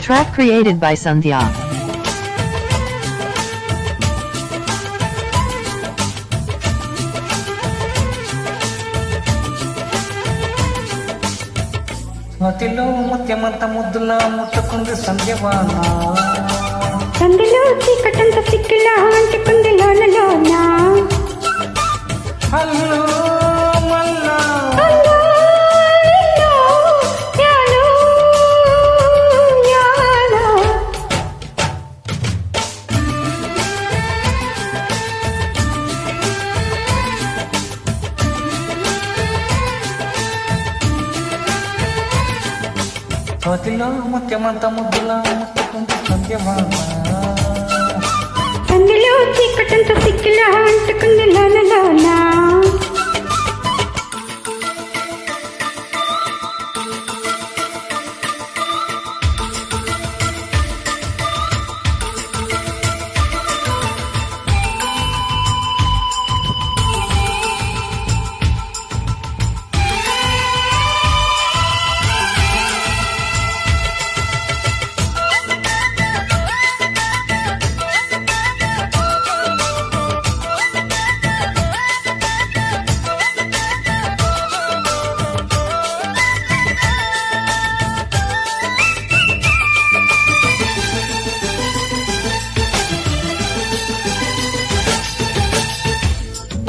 track created by Sandhya. మతిలో Mutyamantha ముద్దులా ముట్టుకుంది సంధ్యవాన, సందులో చీకటంత సిక్కులా అంటుకుంది లోన లోన. హల్లో మల్లా అల్లో, ఇల్లో, యాలో, యాలో. మతిలో ముత్యమంత ముద్దులా ముట్టుకుంది సంధ్యవాన, సందులో చీకటంత సిక్కులా అంటుకుంది లోన లోన.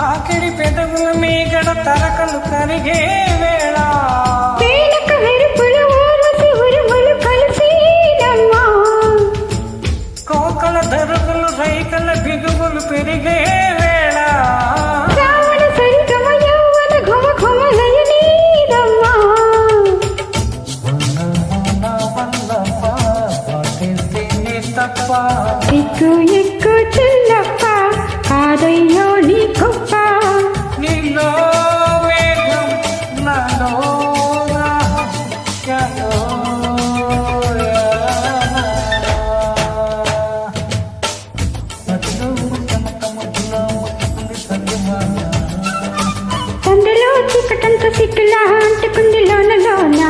ఆఖరి పెదవుల మీగడ తరకలు కరిగే వేళ, పేలక వెరుపులు ఊరసి ఉరుములు కలిసినమ్మా. కోకల దరుగులు రైకల బిగువులు పెరిగే వేళ, శ్రావణ సరిగమ యౌవన ఘుమ ఘుమ లయనీదమ్మా. తప్ప సిగ్గు ఎక్కు చిల్లప్ప కాదయ్యో నీ గొప్ప. నీలో వేగం నాలో రాహం యాలో సందులో చీకటంత సిక్కులా అంటుకుంది లోన లోన.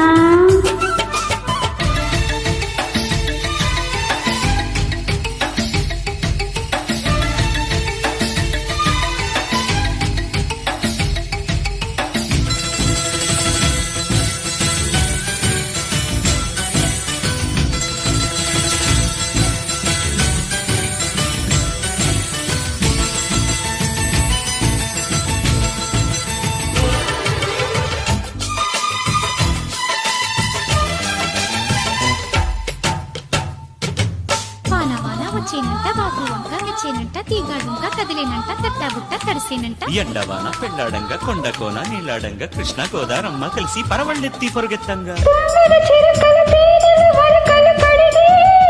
వచ్చేనంట బాబు వంక వచ్చేనంట తీగాడుంక కదిలేనంట తట్టాబుట్ట తడిసేనంట ఎండవాన పెళ్ళాడంగా కొండకోన నీలాడంగా కృష్ణ గోదారమ్మ కలిసి పరవళ్ళెత్తి పొరుగెత్తంగా తుమ్మెద చిరుకల తేనెలు వరకలు పడినే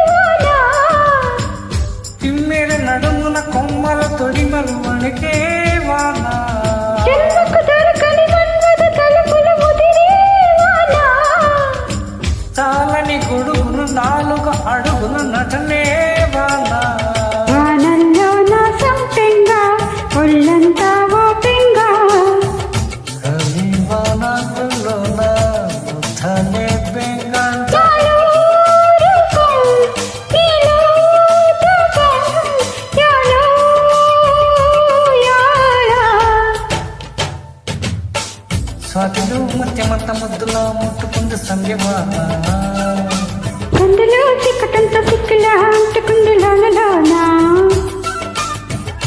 వాన. తిమ్మెర నడుమున కొమ్మల తొడిమలు వణికే వాన, జన్మకు దొరకని మన్మథ తలుపులు ముదిరే వాన. చాలని గొడుగులు నాలుగు అడుగులు నటనే వాన, వానల్లో నా సంపెంగా ఒళ్ళంతా ఓ పెంగా. కలి వానలోన బుద్ధనే బెంగంట, చాలు రూపం, నీలో రూపం, యాలో, యాలా. స్వాతిలో ముత్యమంత ముద్దులో ముట్టుకుంది సంధ్యవాన, సందులో చిక్కటంత సిక్కులా అంటుకుంది లోన లోన.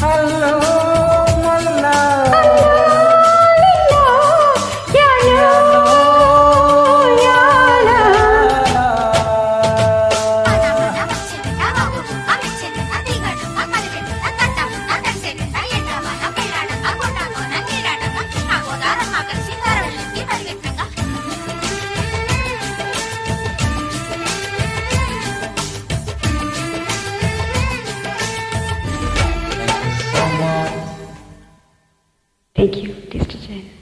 హల్లో మల్లా అల్లో, ఇల్లో, యాలో, యాలా. వచ్చేనంట బాబు వంక వచ్చేనంట తీగాడుంక కదిలేనంట తట్టాబుట్ట తడిసేనంట ఎండవాన పెళ్ళాడంక కొండకోన నీలాడంక కృష్ణ గోదారమ్మ కలిసి పరవళ్ళెత్తి పరిగెత్తంగా. Thank you, Mr. Jain.